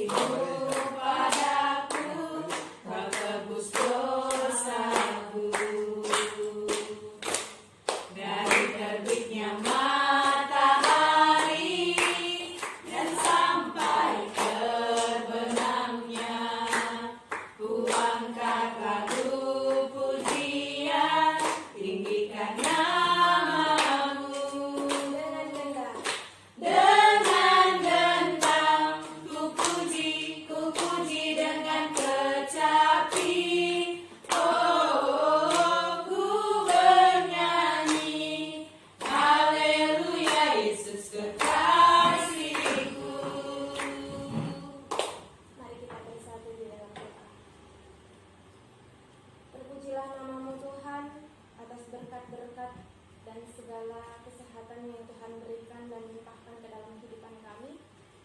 kasih-Mu padaku, Kau tebus dosaku. Dari terbitnya matahari dan sampai terbenamnya, ku angkat lagu pujian, tinggikan nama-Mu. Dengan gendang ku puji dengan kecapi. Oh, ku bernyanyi, haleluya, Yesus kekasihku. Mari kita bersatu di dalam doa. Terpujilah nama-Mu Tuhan atas berkat-berkat dan segala kesehatan yang Tuhan berikan dan limpahkan ke dalam kehidupan kami.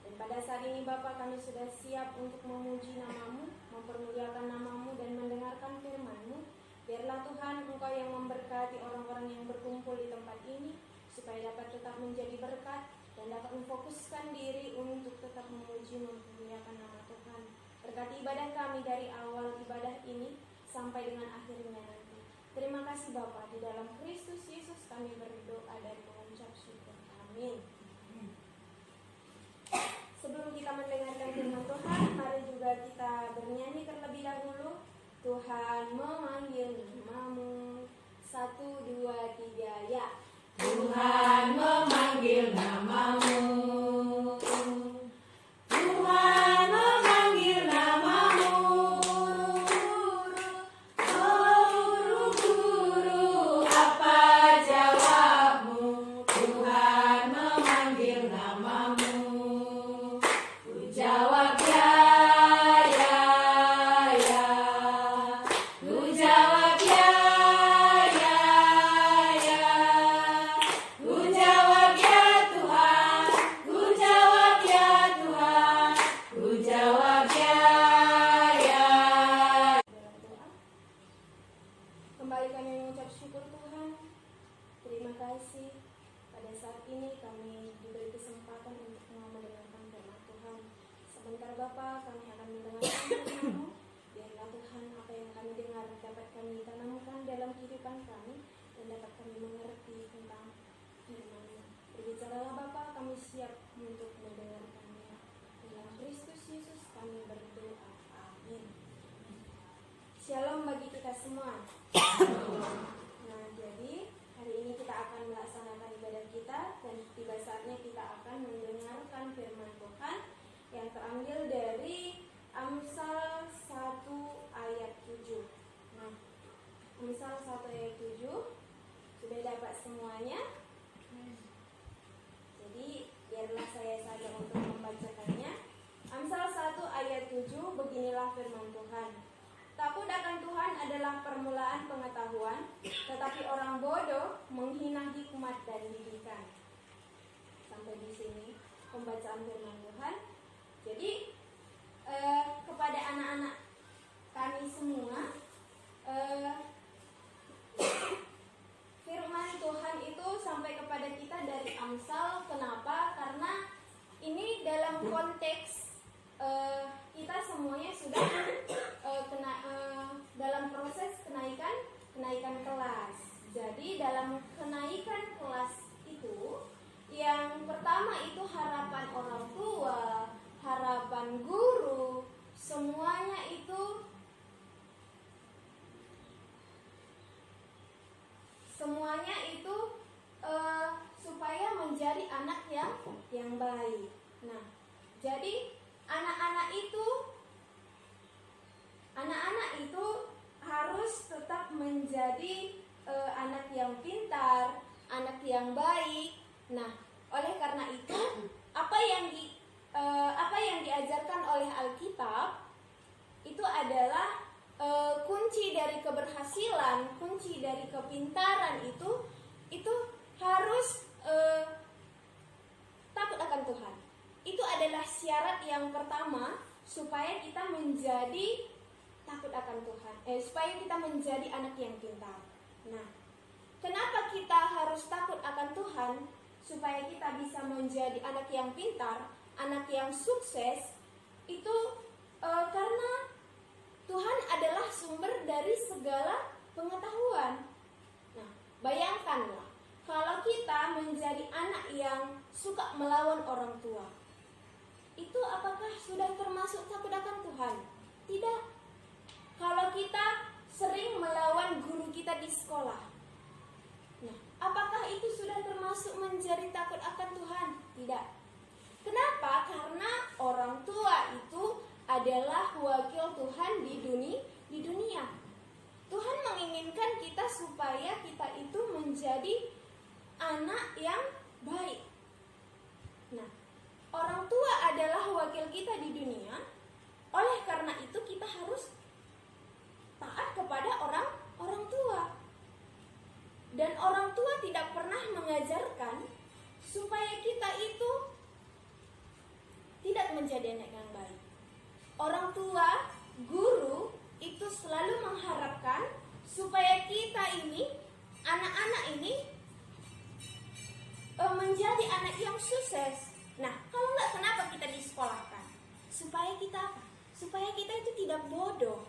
Dan pada saat ini Bapa, kami sudah siap untuk memuji nama-Mu, mempermuliakan nama-Mu dan mendengarkan firman-Mu. Biarlah Tuhan Engkau yang memberkati orang-orang yang berkumpul di tempat ini, supaya dapat tetap menjadi berkat dan dapat memfokuskan diri untuk tetap memuji mempermuliakan nama Tuhan. Berkati ibadah kami dari awal ibadah ini sampai dengan akhirnya nanti. Terima kasih Bapa, di dalam Kristus Yesus kami berdoa dan mengucap syukur. Amin. Sebelum kita mendengarkan firman Tuhan, mari juga kita bernyanyi terlebih dahulu. Tuhan memanggil nama-Mu. 1, 2, 3, ya. Tuhan memanggil nama-Mu. Tuhan memanggil nama-Mu. Oh, guru, apa jawabmu? Tuhan memanggil nama-Mu. Ku jawab ya, ya, ya. Ku jawab ya, ya, ya. Ku jawab ya Tuhan. Ku jawab ya Tuhan. Ku jawab ya, ya. Dalam doa, kembali kami mengucap syukur Tuhan. Terima kasih pada saat ini kami diberi kesempatan untuk mendengarkan firman Tuhan. Sebentar Bapa, kami akan mendengarkan firman-Mu. Biarlah Tuhan apa yang kami dengar dapat kami tanamkan dalam kehidupan kami dan dapat kami mengerti tentang firman-Mu. Berbicaralah Bapa, kami siap untuk mendengarkannya. Dalam Kristus Yesus kami berdoa. Amin. Shalom bagi kita semua. Nah, jadi hari ini kita akan melaksanakan ibadah kita dan tiba saatnya kita akan mendengarkan firman Tuhan yang terambil dari Amsal 1 ayat 7. Nah, Amsal 1 ayat 7 sudah dapat semuanya. Jadi biarlah saya saja untuk membacakannya. Amsal 1 ayat 7, beginilah firman Tuhan. Takut akan Tuhan adalah permulaan pengetahuan, tetapi orang bodoh menghina hikmat dan didikan. Sampai di sini pembacaan firman Tuhan. Jadi kepada anak-anak kami semua, firman Tuhan itu sampai kepada kita dari Amsal. Kenapa? Karena ini dalam konteks kita semuanya sudah dalam proses kenaikan kelas. Jadi dalam kenaikan kelas itu, yang pertama itu harapan orang tua, harapan guru, semuanya itu supaya menjadi anak yang baik. Nah, jadi anak-anak itu harus tetap menjadi anak yang pintar, anak yang baik. Nah, oleh karena itu apa yang diajarkan oleh Alkitab itu adalah kunci dari keberhasilan, kunci dari kepintaran itu harus takut akan Tuhan. Itu adalah syarat yang pertama supaya kita menjadi takut akan Tuhan, supaya kita menjadi anak yang pintar. Nah, kenapa kita harus takut akan Tuhan? Supaya kita bisa menjadi anak yang pintar, anak yang sukses. Itu melawan orang tua. Itu apakah sudah termasuk takut akan Tuhan? Tidak. Kalau kita sering melawan guru kita di sekolah, nah, apakah itu sudah termasuk menjadi takut akan Tuhan? Tidak. Kenapa? Karena orang tua itu adalah wakil Tuhan di dunia. Tuhan menginginkan kita supaya kita itu menjadi anak yang baik. Nah, orang tua adalah wakil kita di dunia. Oleh karena itu kita harus taat kepada orang tua. Dan orang tua tidak pernah mengajarkan supaya kita itu tidak menjadi anak yang baik. Orang tua, guru itu selalu mengharapkan supaya kita ini, anak-anak ini menjadi anak yang sukses. Nah, kalau enggak, kenapa kita disekolahkan? Supaya kita apa? Supaya kita itu tidak bodoh.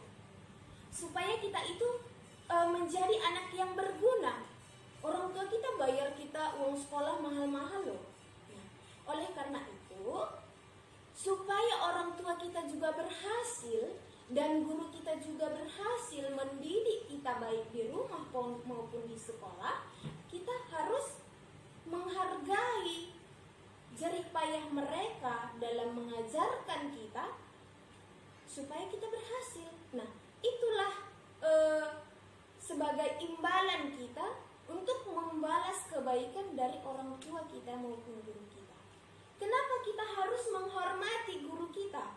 Supaya kita itu menjadi anak yang berguna. Orang tua kita bayar kita uang sekolah mahal-mahal loh. Nah, oleh karena itu, supaya orang tua kita juga berhasil dan guru kita juga berhasil mendidik kita baik di rumah maupun di sekolah, kita harus menghargai jerih payah mereka dalam mengajarkan kita supaya kita berhasil. Nah, itulah sebagai imbalan kita untuk membalas kebaikan dari orang tua kita maupun guru kita. Kenapa kita harus menghormati guru kita?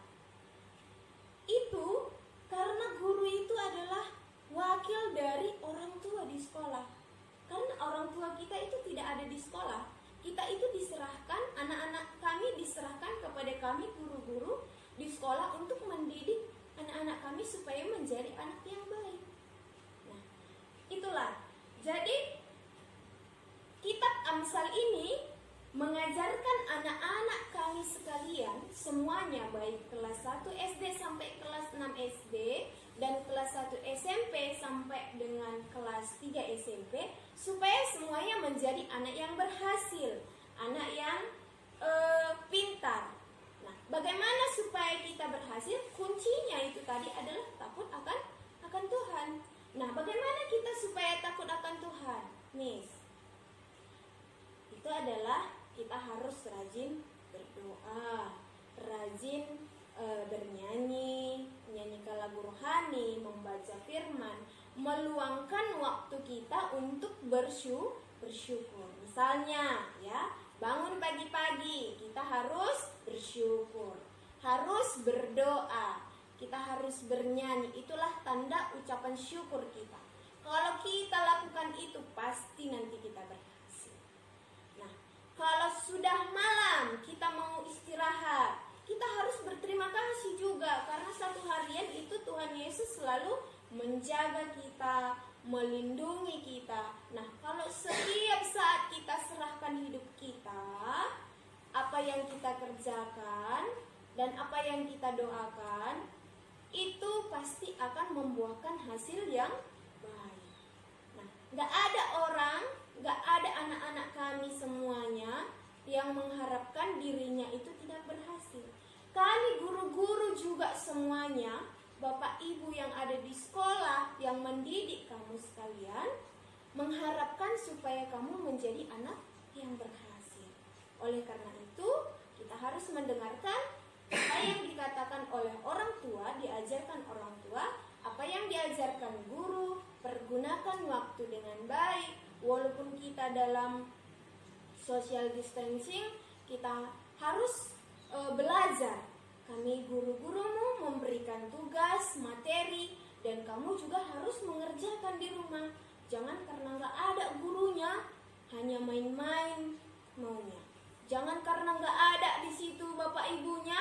Itu karena guru itu adalah wakil dari orang tua di sekolah. Karena orang tua kita itu tidak ada di sekolah. Kita itu diserahkan, anak-anak kami diserahkan kepada kami guru-guru di sekolah untuk mendidik anak-anak kami supaya menjadi anak yang baik. Nah, itulah. Jadi kitab Amsal ini mengajarkan anak-anak kami sekalian semuanya, baik kelas 1 SD sampai kelas 6 SD dan kelas 1 SMP sampai dengan kelas 3 SMP, supaya semuanya menjadi anak yang berhasil, anak yang pintar. Nah, bagaimana supaya kita berhasil? Kuncinya itu tadi adalah takut akan Tuhan. Nah, bagaimana kita supaya takut akan Tuhan? Nis, itu adalah kita harus rajin berdoa, rajin bernyanyi, menyanyikan lagu rohani, membaca firman, meluangkan waktu kita untuk bersyukur. Misalnya, ya, bangun pagi-pagi, kita harus bersyukur, harus berdoa, kita harus bernyanyi. Itulah tanda ucapan syukur kita. Kalau kita lakukan itu, pasti nanti kita berhasil. Nah, kalau sudah malam kita mau istirahat, kita harus berterima kasih juga, karena satu harian itu Tuhan Yesus selalu menjaga kita, melindungi kita. Nah, kalau setiap saat kita serahkan hidup kita, apa yang kita kerjakan dan apa yang kita doakan, itu pasti akan membuahkan hasil yang baik. Nah, gak ada orang, gak ada anak-anak kami semuanya yang mengharapkan dirinya itu tidak berhasil. Kami guru-guru juga semuanya, Bapak Ibu yang ada di sekolah, yang mendidik kamu sekalian, mengharapkan supaya kamu menjadi anak yang berhasil. Oleh karena itu, kita harus mendengarkan apa yang dikatakan oleh orang tua, diajarkan orang tua, apa yang diajarkan guru, pergunakan waktu dengan baik. Walaupun kita dalam social distancing, kita harus belajar. Kami guru-gurumu memberikan tugas, materi, dan kamu juga harus mengerjakan di rumah. Jangan karena gak ada gurunya, hanya main-main maunya. Jangan karena gak ada di situ bapak ibunya,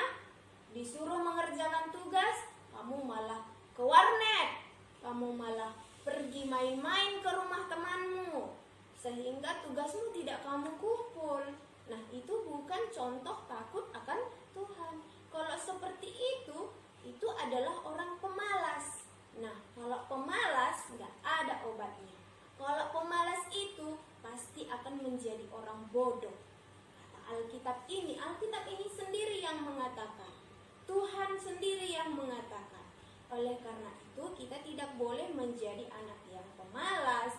disuruh mengerjakan tugas, kamu malah ke warnet, kamu malah pergi main-main ke rumah temanmu, sehingga tugasmu tidak kamu kumpul. Nah, itu bukan contoh takut akan Tuhan. Kalau seperti itu adalah orang pemalas. Nah, kalau pemalas nggak ada obatnya. Kalau pemalas itu pasti akan menjadi orang bodoh, kata Alkitab ini sendiri yang mengatakan. Tuhan sendiri yang mengatakan. Oleh karena itu kita tidak boleh menjadi anak yang pemalas,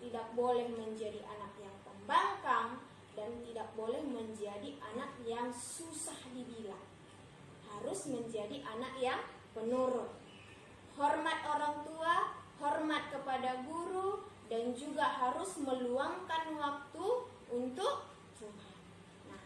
tidak boleh menjadi anak yang pembangkang, dan tidak boleh menjadi anak yang susah dibilang. Harus menjadi anak yang penurut. Hormat orang tua, hormat kepada guru, dan juga harus meluangkan waktu untuk Tuhan. Nah,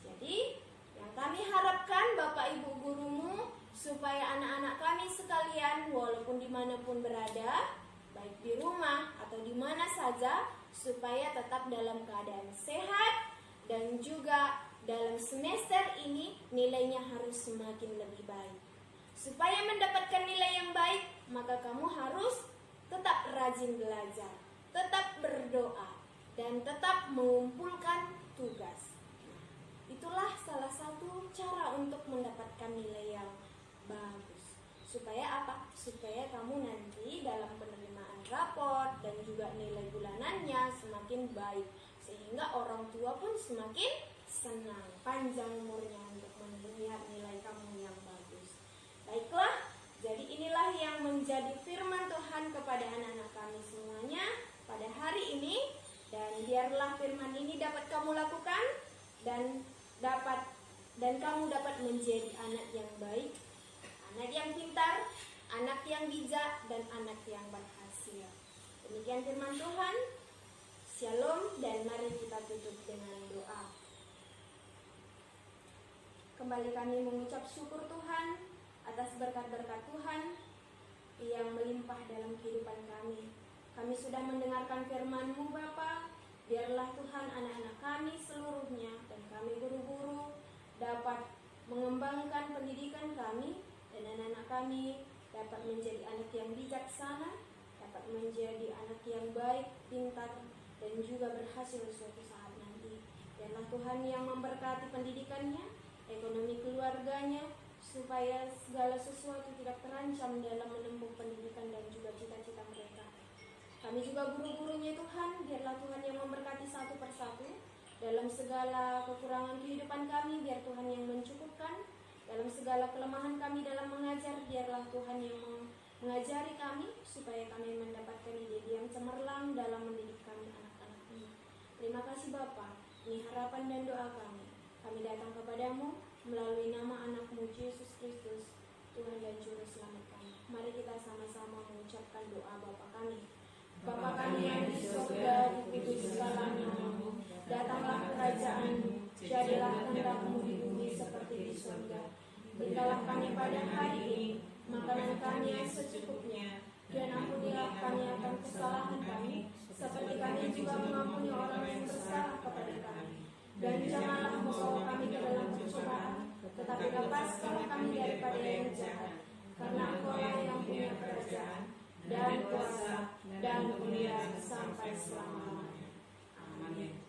jadi yang kami harapkan Bapak Ibu gurumu, supaya anak-anak kami sekalian walaupun dimanapun berada, baik di rumah atau di mana saja, supaya tetap dalam keadaan sehat, dan juga dalam semester ini nilainya harus semakin lebih baik. Supaya mendapatkan nilai yang baik, maka kamu harus tetap rajin belajar, tetap berdoa, dan tetap mengumpulkan tugas. Nah, itulah salah satu cara untuk mendapatkan nilai yang bagus. Supaya apa? Supaya kamu nanti dalam penerimaan raport dan juga nilai bulanannya semakin baik, sehingga orang tua pun semakin senang, panjang umurnya untuk melihat nilai kamu yang bagus. Baiklah, jadi inilah yang menjadi firman Tuhan kepada anak-anak kami semuanya pada hari ini, dan biarlah firman ini dapat kamu lakukan dan kamu dapat menjadi anak yang baik, anak yang pintar, anak yang bijak, dan anak yang berhasil. Demikian firman Tuhan. Shalom, dan mari kita tutup dengan doa. Kembali kami mengucap syukur Tuhan atas berkat-berkat Tuhan yang melimpah dalam kehidupan kami. Kami sudah mendengarkan firman-Mu Bapa. Biarlah Tuhan anak-anak kami seluruhnya dan kami guru-guru dapat mengembangkan pendidikan kami, dan anak-anak kami dapat menjadi anak yang bijaksana, dapat menjadi anak yang baik, pintar, dan juga berhasil suatu saat nanti. Biarlah Tuhan yang memberkati pendidikannya, ekonomi keluarganya, supaya segala sesuatu tidak terancam dalam menempuh pendidikan dan juga cita-cita mereka. Kami juga guru-gurunya Tuhan, biarlah Tuhan yang memberkati satu persatu dalam segala kekurangan kehidupan kami, biar Tuhan yang mencukupkan. Dalam segala kelemahan kami dalam mengajar, biarlah Tuhan yang mengajari kami, supaya kami mendapatkan ide yang cemerlang dalam mendidik kami anak-anak ini. Terima kasih Bapa, ini harapan dan doa kami. Kami datang kepadamu melalui nama anak-Mu Yesus Kristus, Tuhan dan Juru Selamat kami. Mari kita sama-sama mengucapkan doa Bapa kami. Bapa kami yang di surga, dikuduskanlah nama-Mu, datanglah kerajaan-Mu, jadilah kehendak-Mu di bumi seperti di surga. Berikanlah kami pada hari ini makanan kami yang secukupnya, dan ampunilah kami akan kesalahan kami, seperti kami juga mengampuni orang yang bersalah kepada kami. Dan janganlah membawa kami ke dalam pencobaan, tetapi lepaskanlah kami daripada yang jahat. Karena Engkau-lah yang punya kerajaan dan kuasa dan kemuliaan sampai selama-lamanya. Amin.